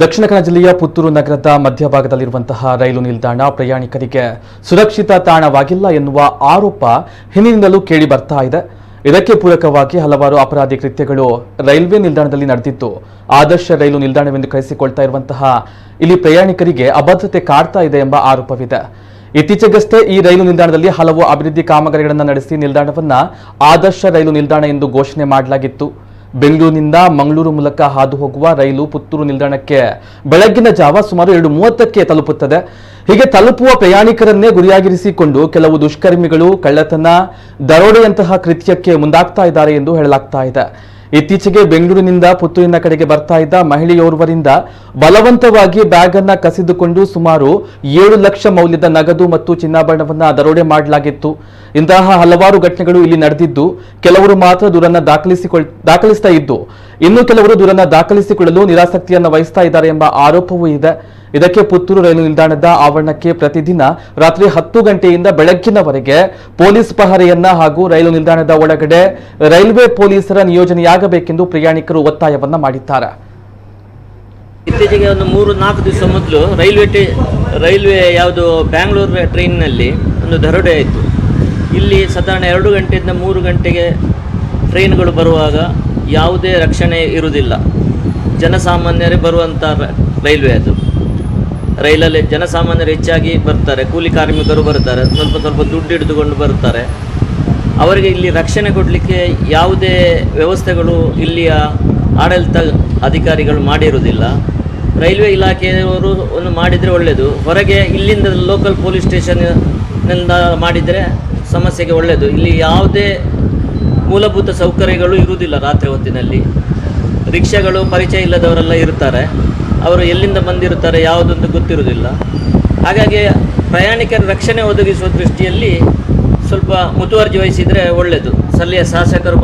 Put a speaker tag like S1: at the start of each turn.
S1: ದಕ್ಷಿಣ ಕನ್ನಡ ಜಿಲ್ಲೆಯ ಪುತ್ತೂರು ನಗರದ ಮಧ್ಯಭಾಗದಲ್ಲಿರುವಂತಹ ರೈಲು ನಿಲ್ದಾಣ ಪ್ರಯಾಣಿಕರಿಗೆ ಸುರಕ್ಷಿತ ತಾಣವಾಗಿಲ್ಲ ಎನ್ನುವ ಆರೋಪ ಹಿಂದಿನಿಂದಲೂ ಕೇಳಿ ಬರ್ತಾ ಇದೆ. ಇದಕ್ಕೆ ಪೂರಕವಾಗಿ ಹಲವಾರು ಅಪರಾಧಿ ಕೃತ್ಯಗಳು ರೈಲ್ವೆ ನಿಲ್ದಾಣದಲ್ಲಿ ನಡೆದಿದ್ದು, ಆದರ್ಶ ರೈಲು ನಿಲ್ದಾಣವೆಂದು ಕರೆಸಿಕೊಳ್ತಾ ಇರುವಂತಹ ಇಲ್ಲಿ ಪ್ರಯಾಣಿಕರಿಗೆ ಅಭದ್ರತೆ ಕಾಡ್ತಾ ಇದೆ ಎಂಬ ಆರೋಪವಿದೆ. ಇತ್ತೀಚೆಗಷ್ಟೇ ಈ ರೈಲು ನಿಲ್ದಾಣದಲ್ಲಿ ಹಲವು ಅಭಿವೃದ್ಧಿ ಕಾಮಗಾರಿಗಳನ್ನು ನಡೆಸಿ ನಿಲ್ದಾಣವನ್ನ ಆದರ್ಶ ರೈಲು ನಿಲ್ದಾಣ ಎಂದು ಘೋಷಣೆ ಮಾಡಲಾಗಿತ್ತು. ಬೆಂಗಳೂರಿನಿಂದ ಮಂಗಳೂರು ಮೂಲಕ ಹಾದು ಹೋಗುವ ರೈಲು ಪುತ್ತೂರು ನಿಲ್ದಾಣಕ್ಕೆ ಬೆಳಗ್ಗಿನ ಜಾವ ಸುಮಾರು 2:30ಕ್ಕೆ ತಲುಪುತ್ತದೆ. ಹೀಗೆ ತಲುಪುವ ಪ್ರಯಾಣಿಕರನ್ನೇ ಗುರಿಯಾಗಿರಿಸಿಕೊಂಡು ಕೆಲವು ದುಷ್ಕರ್ಮಿಗಳು ಕಳ್ಳತನ, ದರೋಡೆಯಂತಹ ಕೃತ್ಯಕ್ಕೆ ಮುಂದಾಗ್ತಾ ಇದ್ದಾರೆ ಎಂದು ಹೇಳಲಾಗ್ತಾ ಇದೆ. ಇತ್ತೀಚೆಗೆ ಬೆಂಗಳೂರಿನಿಂದ ಪುತ್ತೂರಿನ ಕಡೆಗೆ ಬರ್ತಾ ಇದ್ದ ಮಹಿಳೆಯೋರ್ವರಿಂದ ಬಲವಂತವಾಗಿ ಬ್ಯಾಗ್ ಅನ್ನ ಕಸಿದುಕೊಂಡು ಸುಮಾರು 7 ಲಕ್ಷ ಮೌಲ್ಯದ ನಗದು ಮತ್ತು ಚಿನ್ನಾಭರಣವನ್ನ ದರೋಡೆ ಮಾಡಲಾಗಿತ್ತು. ಇಂತಹ ಹಲವಾರು ಘಟನೆಗಳು ಇಲ್ಲಿ ನಡೆದಿದ್ದು, ಕೆಲವರು ಮಾತ್ರ ದೂರನ್ನ ದಾಖಲಿಸ್ತಾ ಇದ್ದು, ಇನ್ನು ಕೆಲವರು ದೂರನ್ನ ದಾಖಲಿಸಿಕೊಳ್ಳಲು ನಿರಾಸಕ್ತಿಯನ್ನು ವಹಿಸ್ತಾ ಇದ್ದಾರೆ ಎಂಬ ಆರೋಪವೂ ಇದೆ. ಇದಕ್ಕೆ ಪುತ್ತೂರು ರೈಲು ನಿಲ್ದಾಣದ ಆವರಣಕ್ಕೆ ಪ್ರತಿದಿನ ರಾತ್ರಿ 10 ಗಂಟೆಯಿಂದ ಬೆಳಗ್ಗಿನವರೆಗೆ ಪೊಲೀಸ್ ಪಹರೆಯನ್ನ ಹಾಗೂ ರೈಲು ನಿಲ್ದಾಣದ ಒಳಗಡೆ ರೈಲ್ವೆ ಪೊಲೀಸರ ನಿಯೋಜನೆಯಾಗಬೇಕೆಂದು ಪ್ರಯಾಣಿಕರು ಒತ್ತಾಯವನ್ನ ಮಾಡಿದ್ದಾರೆ.
S2: ಇತ್ತೀಚೆಗೆ ಒಂದು 3-4 ದಿವಸ ಮೊದಲು ರೈಲ್ವೆ ಯಾವುದು ಬ್ಯಾಂಗ್ಳೂರು ಟ್ರೈನ್ನಲ್ಲಿ ಒಂದು ದರೋಡೆ ಆಯಿತು. ಇಲ್ಲಿ ಸಾಧಾರಣ 2 ಗಂಟೆಯಿಂದ 3 ಗಂಟೆಗೆ ಟ್ರೈನ್ಗಳು ಬರುವಾಗ ಯಾವುದೇ ರಕ್ಷಣೆ ಇರುವುದಿಲ್ಲ. ಜನಸಾಮಾನ್ಯರೇ ಬರುವಂಥ ರೈಲ್ವೆ ಅದು. ರೈಲಲ್ಲಿ ಜನಸಾಮಾನ್ಯರು ಹೆಚ್ಚಾಗಿ ಬರ್ತಾರೆ, ಕೂಲಿ ಕಾರ್ಮಿಕರು ಬರ್ತಾರೆ, ಸ್ವಲ್ಪ ದುಡ್ಡು ಹಿಡಿದುಕೊಂಡು ಬರ್ತಾರೆ. ಅವರಿಗೆ ಇಲ್ಲಿ ರಕ್ಷಣೆ ಕೊಡಲಿಕ್ಕೆ ಯಾವುದೇ ವ್ಯವಸ್ಥೆಗಳು ಇಲ್ಲಿಯ ಆಡಳಿತ ಅಧಿಕಾರಿಗಳು ಮಾಡಿರುವುದಿಲ್ಲ. ರೈಲ್ವೆ ಇಲಾಖೆಯವರು ಒಂದು ಮಾಡಿದರೆ ಒಳ್ಳೆಯದು. ಹೊರಗೆ ಇಲ್ಲಿಂದ ಲೋಕಲ್ ಪೊಲೀಸ್ ಸ್ಟೇಷನ್ನಿಂದ ಮಾಡಿದರೆ ಸಮಸ್ಯೆಗೆ ಒಳ್ಳೆಯದು. ಇಲ್ಲಿ ಯಾವುದೇ ಮೂಲಭೂತ ಸೌಕರ್ಯಗಳು ಇರುವುದಿಲ್ಲ. ರಾತ್ರಿ ಹೊತ್ತಿನಲ್ಲಿ ರಿಕ್ಷಾಗಳು ಪರಿಚಯ ಇಲ್ಲದವರೆಲ್ಲ ಇರ್ತಾರೆ. ಅವರು ಎಲ್ಲಿಂದ ಬಂದಿರುತ್ತಾರೆ ಯಾವುದೊಂದು ಗೊತ್ತಿರುವುದಿಲ್ಲ. ಹಾಗಾಗಿ ಪ್ರಯಾಣಿಕರ ರಕ್ಷಣೆ ಒದಗಿಸುವ ದೃಷ್ಟಿಯಲ್ಲಿ ಸ್ವಲ್ಪ ಮುತುವರ್ಜಿ ವಹಿಸಿದರೆ ಒಳ್ಳೆಯದು. ಸ್ಥಳೀಯ ಶಾಸಕರು